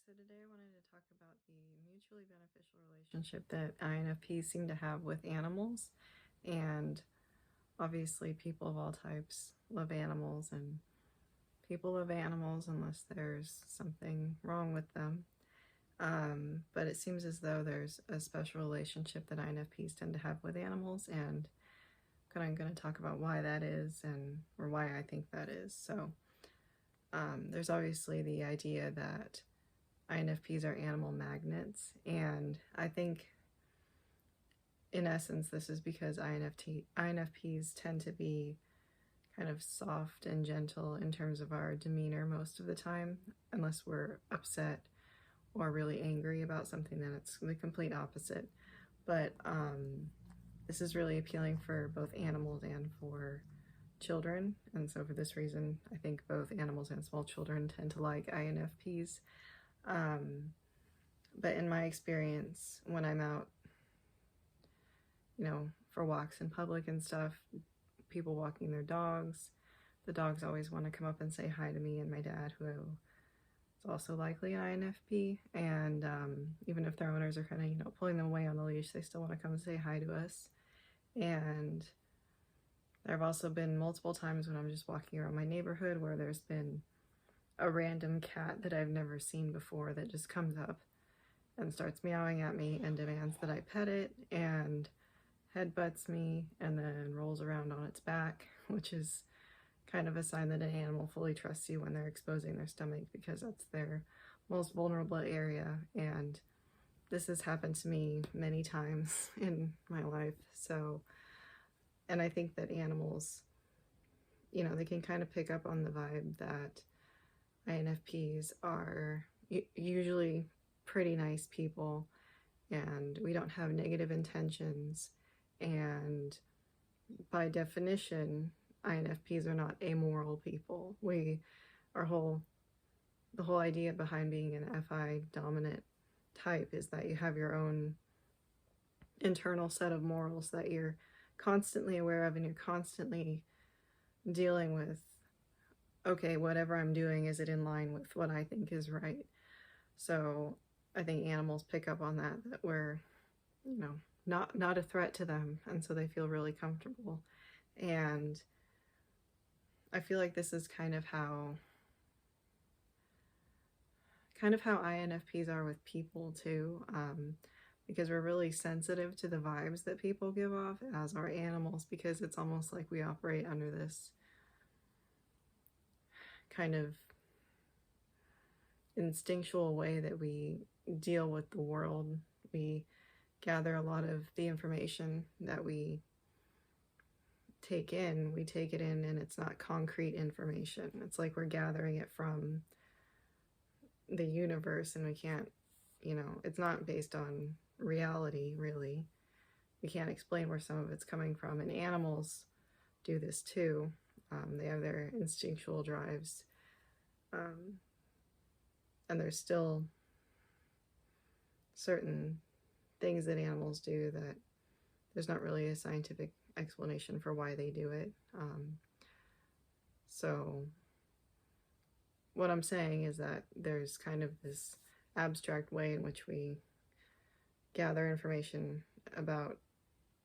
So today I wanted to talk about the mutually beneficial relationship that INFPs seem to have with animals. And obviously people of all types love animals, and people love animals unless there's something wrong with them. But it seems as though there's a special relationship that INFPs tend to have with animals, and I'm going to talk about why that is or why I think that is. So there's obviously the idea that INFPs are animal magnets, and I think in essence this is because INFPs tend to be kind of soft and gentle in terms of our demeanor most of the time, unless we're upset or really angry about something. Then it's the complete opposite. But this is really appealing for both animals and for children, and so for this reason I think both animals and small children tend to like INFPs. But in my experience, when I'm out, for walks in public and stuff, people walking their dogs, the dogs always want to come up and say hi to me and my dad, who is also likely an INFP. And even if their owners are kind of, pulling them away on the leash, they still want to come and say hi to us. And there have also been multiple times when I'm just walking around my neighborhood where there's been a random cat that I've never seen before that just comes up and starts meowing at me and demands that I pet it, and headbutts me and then rolls around on its back, which is kind of a sign that an animal fully trusts you when they're exposing their stomach, because that's their most vulnerable area. And this has happened to me many times in my life. So, and I think that animals, they can kind of pick up on the vibe that INFPs are usually pretty nice people, and we don't have negative intentions, and by definition INFPs are not amoral people. The whole idea behind being an FI dominant type is that you have your own internal set of morals that you're constantly aware of, and you're constantly dealing with, okay, whatever I'm doing, is it in line with what I think is right? So I think animals pick up on that we're, not a threat to them, and so they feel really comfortable. And I feel like this is kind of how INFPs are with people too, because we're really sensitive to the vibes that people give off, as are animals, because it's almost like we operate under this kind of instinctual way that we deal with the world. We gather a lot of the information that we take it in, and it's not concrete information. It's like we're gathering it from the universe, and we can't, it's not based on reality, really. We can't explain where some of it's coming from. And animals do this too. They have their instinctual drives, and there's still certain things that animals do that there's not really a scientific explanation for why they do it. So what I'm saying is that there's kind of this abstract way in which we gather information about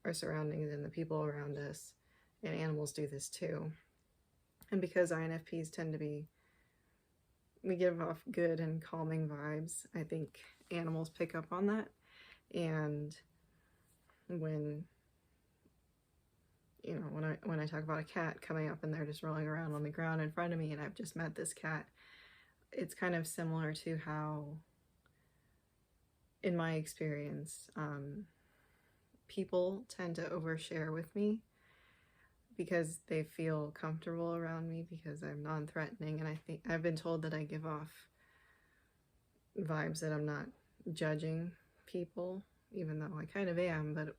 our surroundings and the people around us, and animals do this too. And because INFPs tend to be, we give off good and calming vibes, I think animals pick up on that. And when I talk about a cat coming up and they're just rolling around on the ground in front of me and I've just met this cat, it's kind of similar to how, in my experience, people tend to overshare with me because they feel comfortable around me, because I'm non-threatening, and I think I've been told that I give off vibes that I'm not judging people, even though I kind of am, but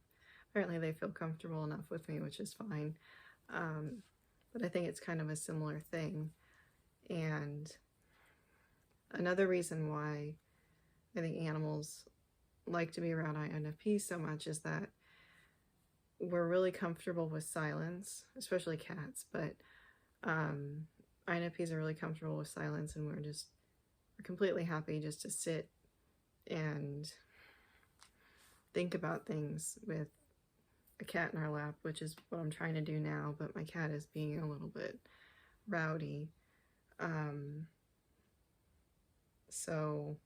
apparently they feel comfortable enough with me, which is fine. But I think it's kind of a similar thing. And another reason why I think animals like to be around INFPs so much is that we're really comfortable with silence, especially cats, but INFPs are really comfortable with silence, and completely happy just to sit and think about things with a cat in our lap, which is what I'm trying to do now, but my cat is being a little bit rowdy. So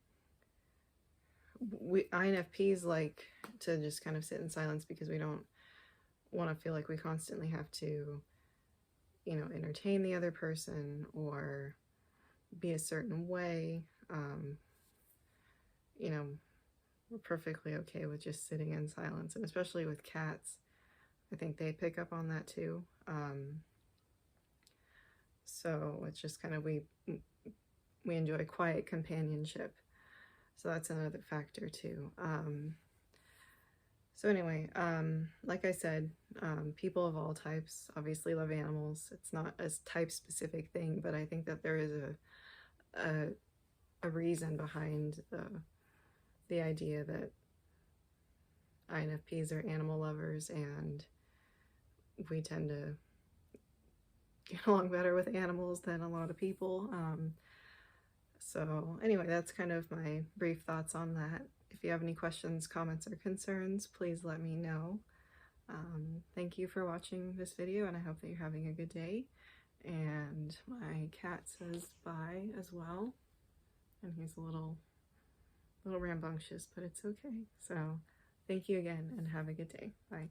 we INFPs like to just kind of sit in silence because we don't want to feel like we constantly have to, you know, entertain the other person or be a certain way. You know, we're perfectly okay with just sitting in silence, and especially with cats, I think they pick up on that too. So it's just kind of, we enjoy quiet companionship, so that's another factor too. So anyway, like I said, people of all types obviously love animals. It's not a type specific thing, but I think that there is a reason behind the idea that INFPs are animal lovers, and we tend to get along better with animals than a lot of people. So anyway, that's kind of my brief thoughts on that. If you have any questions, comments, or concerns, please let me know. Thank you for watching this video, and I hope that you're having a good day. And my cat says bye as well, and he's a little rambunctious, but it's okay. So thank you again, and have a good day. Bye.